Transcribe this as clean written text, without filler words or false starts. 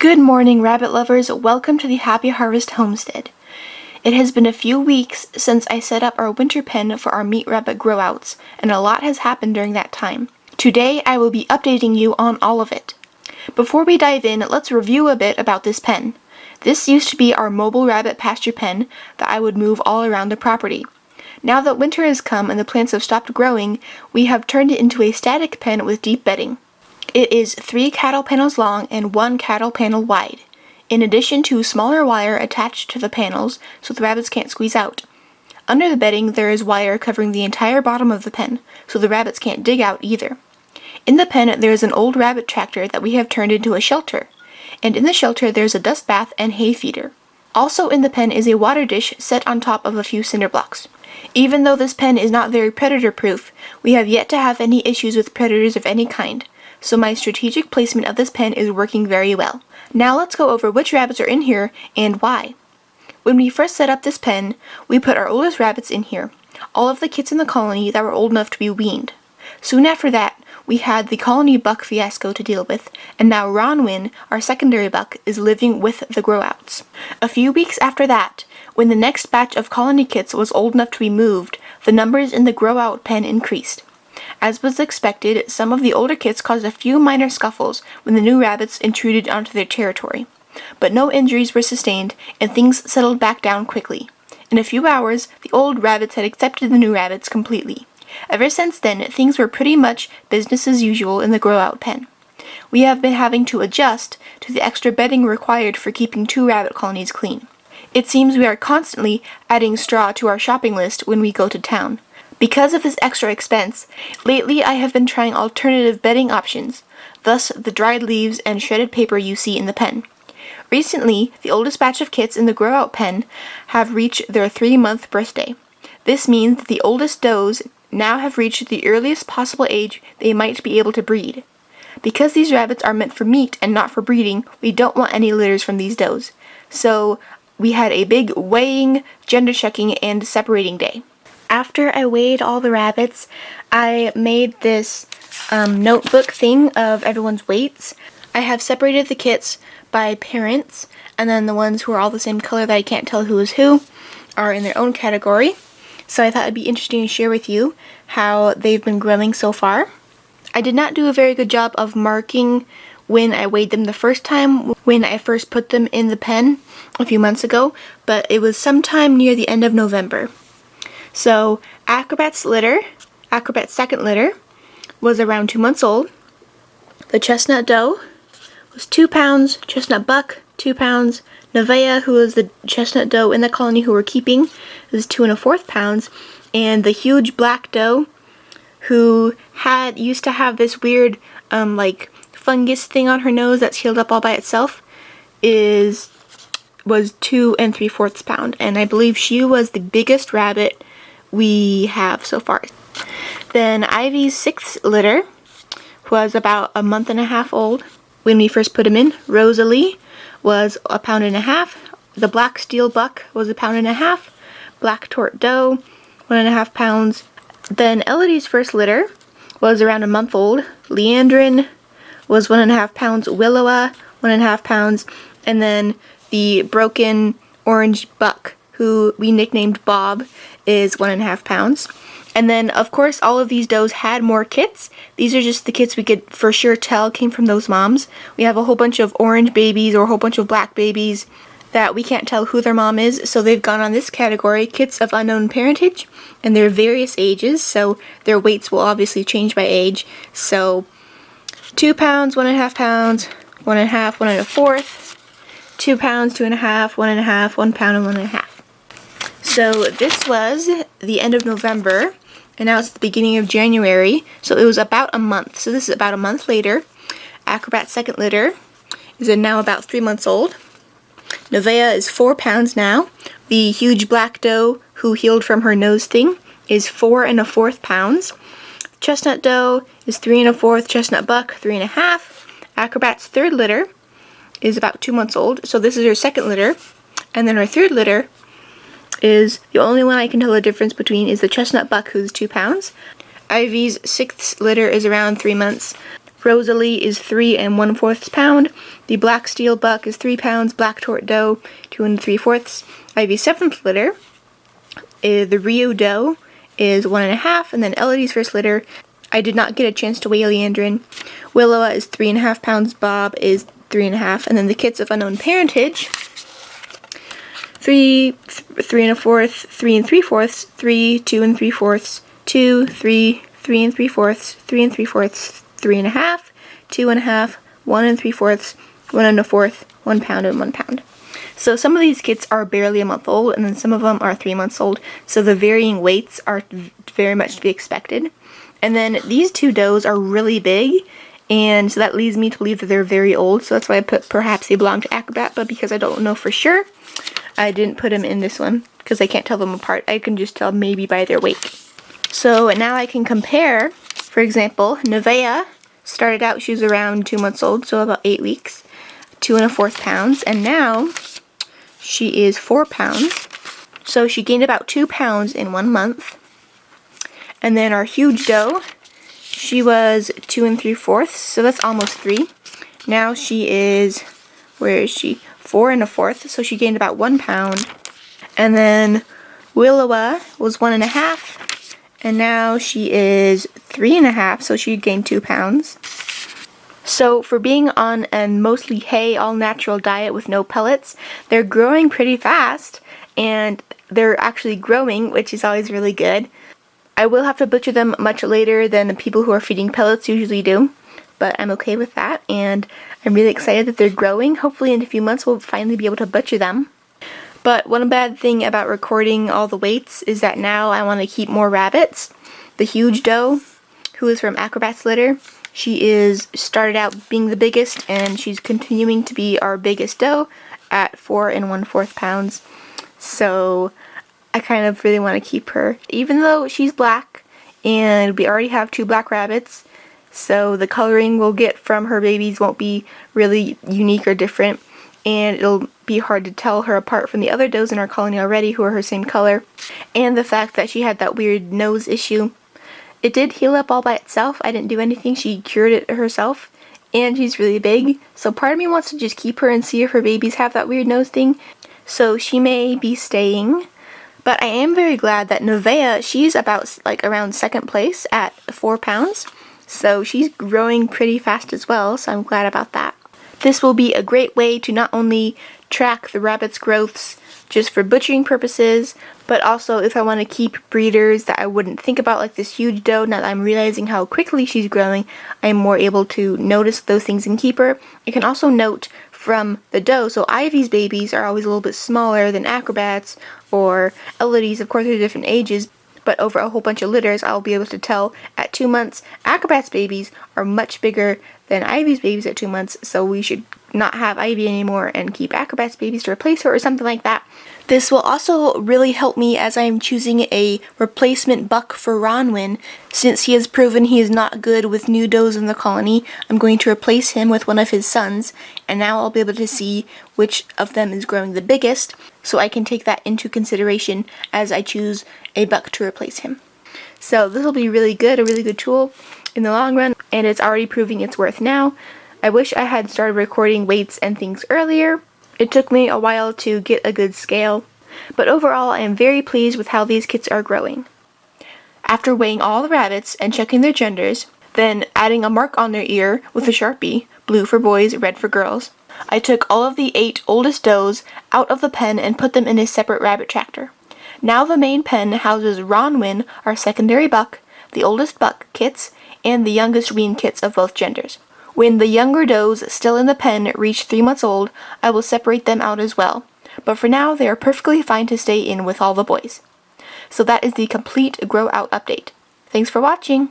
Good morning, rabbit lovers. Welcome to the Happy Harvest Homestead. It has been a few weeks since I set up our winter pen for our meat rabbit grow-outs, and a lot has happened during that time. Today, I will be updating you on all of it. Before we dive in, let's review a bit about this pen. This used to be our mobile rabbit pasture pen that I would move all around the property. Now that winter has come and the plants have stopped growing, we have turned it into a static pen with deep bedding. It is 3 cattle panels long and 1 cattle panel wide, in addition to smaller wire attached to the panels so the rabbits can't squeeze out. Under the bedding there is wire covering the entire bottom of the pen, so the rabbits can't dig out either. In the pen there is an old rabbit tractor that we have turned into a shelter, and in the shelter there's a dust bath and hay feeder. Also in the pen is a water dish set on top of a few cinder blocks. Even though this pen is not very predator-proof, we have yet to have any issues with predators of any kind, so my strategic placement of this pen is working very well. Now let's go over which rabbits are in here and why. When we first set up this pen, we put our oldest rabbits in here, all of the kits in the colony that were old enough to be weaned. Soon after that, we had the colony buck fiasco to deal with, and now Ronwin, our secondary buck, is living with the grow-outs. A few weeks after that, when the next batch of colony kits was old enough to be moved, the numbers in the grow-out pen increased. As was expected, some of the older kits caused a few minor scuffles when the new rabbits intruded onto their territory. But no injuries were sustained, and things settled back down quickly. In a few hours, the old rabbits had accepted the new rabbits completely. Ever since then, things were pretty much business as usual in the grow-out pen. We have been having to adjust to the extra bedding required for keeping 2 rabbit colonies clean. It seems we are constantly adding straw to our shopping list when we go to town. Because of this extra expense, lately I have been trying alternative bedding options, thus the dried leaves and shredded paper you see in the pen. Recently, the oldest batch of kits in the grow-out pen have reached their 3-month birthday. This means that the oldest does now have reached the earliest possible age they might be able to breed. Because these rabbits are meant for meat and not for breeding, we don't want any litters from these does. So we had a big weighing, gender checking, and separating day. After I weighed all the rabbits, I made this notebook thing of everyone's weights. I have separated the kits by parents, and then the ones who are all the same color that I can't tell who is who are in their own category. So I thought it'd be interesting to share with you how they've been growing so far. I did not do a very good job of marking when I weighed them the first time, when I first put them in the pen a few months ago, but it was sometime near the end of November. So Acrobat's second litter, was around 2 months old. The chestnut doe was 2 pounds, chestnut buck 2 pounds, Nevaeh, who was the chestnut doe in the colony who we're keeping, is 2 1/4 pounds, and the huge black doe, who used to have this weird like fungus thing on her nose that's healed up all by itself, was 2 3/4 pounds, and I believe she was the biggest rabbit we have so far. Then Ivy's 6th litter was about a month and a half old when we first put him in. Rosalie was 1.5 pounds. The black steel buck was 1.5 pounds. Black tort doe, 1.5 pounds. Then Elodie's first litter was around a month old. Leandrin was 1.5 pounds. Willowa, 1.5 pounds. And then the broken orange buck, who we nicknamed Bob, is 1.5 pounds. And then, of course, all of these does had more kits. These are just the kits we could for sure tell came from those moms. We have a whole bunch of orange babies or a whole bunch of black babies that we can't tell who their mom is, so they've gone on this category, kits of unknown parentage, and they're various ages, so their weights will obviously change by age. So 2 pounds, 1.5 pounds, 1.5, 1 1/4, 2 pounds, 2.5, 1.5, 1 pound, and 1.5. So this was the end of November, and now it's the beginning of January, so it was about a month. So this is about a month later. Acrobat's second litter is now about 3 months old. Nevaeh is 4 pounds now. The huge black doe who healed from her nose thing is 4 1/4 pounds. Chestnut doe is 3 1/4. Chestnut buck, 3.5. Acrobat's third litter is about 2 months old. So this is her second litter, and then her third litter is the only one I can tell the difference between is the chestnut buck, who's 2 pounds. Ivy's 6th litter is around 3 months. Rosalie is 3 1/4 pound. The black steel buck is 3 pounds. Black tort doe, 2 3/4. Ivy's 7th litter. The Rio doe is 1 1/2, and then Elodie's first litter. I did not get a chance to weigh Leandrin. Willowa is 3 1/2 pounds. Bob is 3 1/2, and then the kits of unknown parentage. 3 1/4, 3 3/4, 3 2 3/4, 2 3 3 3/4, 3 3/4, 3 1/2, 2 1/2, 1 3/4, 1 1/4, 1 pound, and 1 pound. So some of these kits are barely a month old, and then some of them are 3 months old, so the varying weights are very much to be expected. And then these 2 does are really big, and so that leads me to believe that they're very old, so that's why I put perhaps they belong to Acrobat, but because I don't know for sure, I didn't put them in this one, because I can't tell them apart. I can just tell maybe by their weight. So now I can compare. For example, Nevaeh started out, she was around 2 months old, so about 8 weeks, 2 1/4 pounds, and now she is 4 pounds. So she gained about 2 pounds in 1 month. And then our huge doe, she was 2 3/4, so that's almost 3. Now she is, where is she? 4 1/4, so she gained about 1 pound. And then Willowa was 1 1/2. And now she is 3 1/2, so she gained 2 pounds. So for being on a mostly hay, all natural diet with no pellets, they're growing pretty fast, and they're actually growing, which is always really good. I will have to butcher them much later than the people who are feeding pellets usually do, but I'm okay with that, and I'm really excited that they're growing. Hopefully in a few months we'll finally be able to butcher them. But one bad thing about recording all the weights is that now I want to keep more rabbits. The huge doe, who is from Acrobat's litter, she is started out being the biggest, and she's continuing to be our biggest doe at 4 1/4 pounds. So I kind of really want to keep her, even though she's black, and we already have 2 black rabbits, so the coloring we'll get from her babies won't be really unique or different, and it'll be hard to tell her apart from the other does in our colony already who are her same color. And the fact that she had that weird nose issue, it did heal up all by itself. I didn't do anything, she cured it herself, and she's really big, so part of me wants to just keep her and see if her babies have that weird nose thing, so she may be staying. But I am very glad that Nevaeh, she's about around 2nd place at 4 pounds, so she's growing pretty fast as well, so I'm glad about that. This will be a great way to not only track the rabbits' growths just for butchering purposes, but also if I want to keep breeders that I wouldn't think about, like this huge doe. Now that I'm realizing how quickly she's growing, I'm more able to notice those things and keep her. I can also note from the doe, so Ivy's babies are always a little bit smaller than Acrobat's, or Elodie's, of course they're different ages, but over a whole bunch of litters I'll be able to tell at 2 months Acrobat's babies are much bigger than Ivy's babies at 2 months, so we should not have Ivy anymore and keep Acrobat's babies to replace her or something like that. This will also really help me as I am choosing a replacement buck for Ronwin. Since he has proven he is not good with new does in the colony, I'm going to replace him with one of his sons, and now I'll be able to see which of them is growing the biggest, so I can take that into consideration as I choose a buck to replace him. So this will be really good, a really good tool in the long run, and it's already proving its worth now. I wish I had started recording weights and things earlier. It took me a while to get a good scale, but overall I am very pleased with how these kits are growing. After weighing all the rabbits and checking their genders, then adding a mark on their ear with a Sharpie, blue for boys, red for girls, I took all of the 8 oldest does out of the pen and put them in a separate rabbit tractor. Now the main pen houses Ronwin, our secondary buck, the oldest buck kits, and the youngest wean kits of both genders. When the younger does still in the pen reach 3 months old, I will separate them out as well. But for now, they are perfectly fine to stay in with all the boys. So that is the complete grow out update. Thanks for watching!